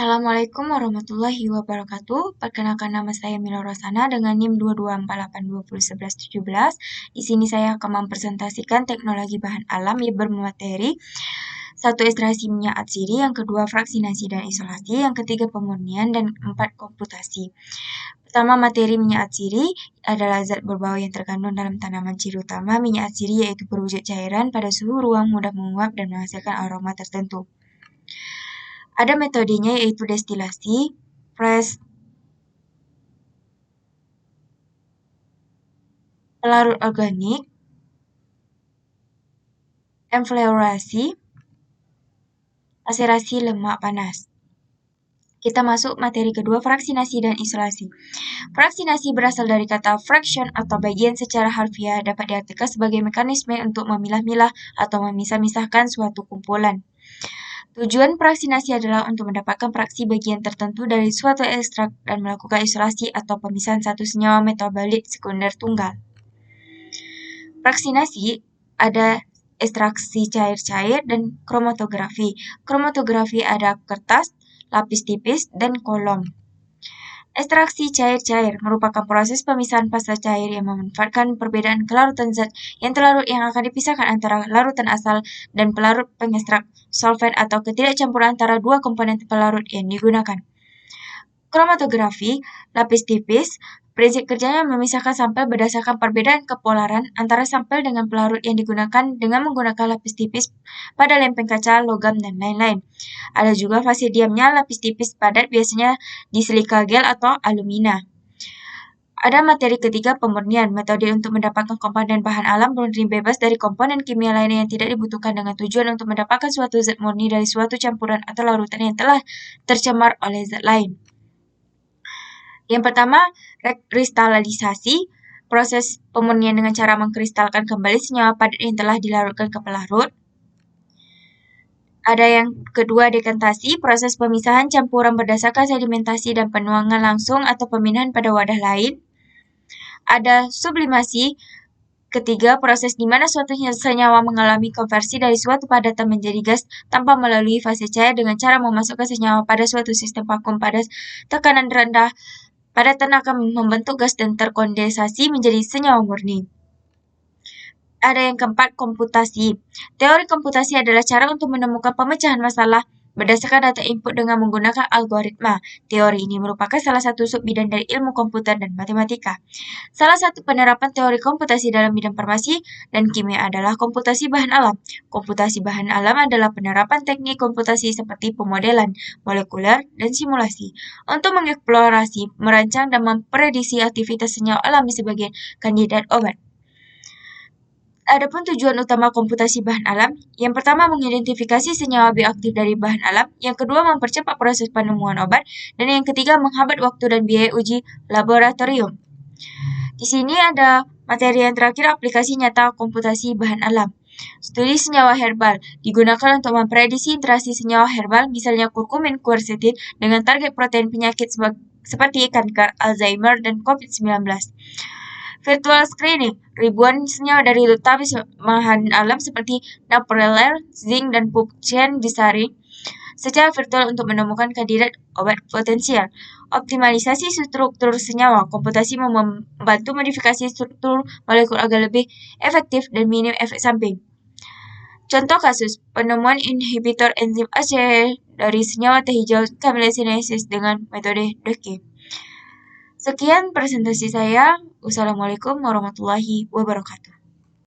Assalamualaikum warahmatullahi wabarakatuh. Perkenalkan nama saya Mila Rosana dengan NIM 2248201117. Di sini saya akan mempresentasikan teknologi bahan alam yang bermateri satu ekstraksi minyak atsiri, yang kedua fraksinasi dan isolasi, yang ketiga pemurnian, dan empat komputasi. Pertama, materi minyak atsiri adalah zat berbau yang terkandung dalam tanaman. Ciri utama minyak atsiri yaitu berwujud cairan pada suhu ruang, mudah menguap, dan menghasilkan aroma tertentu. Ada metodenya yaitu destilasi, press, pelarut organik, enfleurasi, maserasi lemak panas. Kita masuk materi kedua, fraksinasi dan isolasi. Fraksinasi berasal dari kata fraction atau bagian. Secara harfiah dapat diartikan sebagai mekanisme untuk memilah-milah atau memisah-misahkan suatu kumpulan. Tujuan fraksinasi adalah untuk mendapatkan fraksi bagian tertentu dari suatu ekstrak dan melakukan isolasi atau pemisahan satu senyawa metabolit sekunder tunggal. Fraksinasi ada ekstraksi cair-cair dan kromatografi. Kromatografi ada kertas, lapis tipis, dan kolom. Ekstraksi cair-cair merupakan proses pemisahan fasa cair yang memanfaatkan perbedaan kelarutan zat yang terlarut yang akan dipisahkan antara larutan asal dan pelarut pengekstrak, solvent atau ketidakcampuran antara dua komponen pelarut yang digunakan. Kromatografi, lapis tipis, prinsip kerjanya memisahkan sampel berdasarkan perbedaan kepolaran antara sampel dengan pelarut yang digunakan dengan menggunakan lapis tipis pada lempeng kaca, logam, dan lain-lain. Ada juga fase diamnya lapis tipis padat, biasanya di silika gel atau alumina. Ada materi ketiga, pemurnian, metode untuk mendapatkan komponen bahan alam murni bebas dari komponen kimia lainnya yang tidak dibutuhkan dengan tujuan untuk mendapatkan suatu zat murni dari suatu campuran atau larutan yang telah tercemar oleh zat lain. Yang pertama, kristalisasi, proses pemurnian dengan cara mengkristalkan kembali senyawa padat yang telah dilarutkan ke pelarut. Ada yang kedua, dekantasi, proses pemisahan campuran berdasarkan sedimentasi dan penuangan langsung atau pemindahan pada wadah lain. Ada sublimasi, ketiga, proses di mana suatu senyawa mengalami konversi dari suatu padatan menjadi gas tanpa melalui fase cair dengan cara memasukkan senyawa pada suatu sistem vakum pada tekanan rendah. Padatan akan membentuk gas dan terkondensasi menjadi senyawa murni. Ada yang keempat, komputasi. Teori komputasi adalah cara untuk menemukan pemecahan masalah berdasarkan data input dengan menggunakan algoritma. Teori ini merupakan salah satu subbidang dari ilmu komputer dan matematika. Salah satu penerapan teori komputasi dalam bidang farmasi dan kimia adalah komputasi bahan alam. Komputasi bahan alam adalah penerapan teknik komputasi seperti pemodelan molekuler dan simulasi untuk mengeksplorasi, merancang, dan memprediksi aktivitas senyawa alami sebagai kandidat obat. Adapun tujuan utama komputasi bahan alam, yang pertama mengidentifikasi senyawa bioaktif dari bahan alam, yang kedua mempercepat proses penemuan obat, dan yang ketiga menghambat waktu dan biaya uji laboratorium. Di sini ada materi yang terakhir, aplikasi nyata komputasi bahan alam. Studi senyawa herbal digunakan untuk memprediksi interaksi senyawa herbal, misalnya kurkumin, quercetin, dengan target protein penyakit seperti kanker, Alzheimer, dan COVID-19. Virtual screening, ribuan senyawa dari database bahan alam seperti naproxen, zinc, dan pupchen disaring secara virtual untuk menemukan kandidat obat potensial. Optimalisasi struktur senyawa, komputasi membantu modifikasi struktur molekul agar lebih efektif dan minim efek samping. Contoh kasus, penemuan inhibitor enzim ACE dari senyawa teh hijau chemiluminescence dengan metode Döke. Sekian presentasi saya. Wassalamualaikum warahmatullahi wabarakatuh.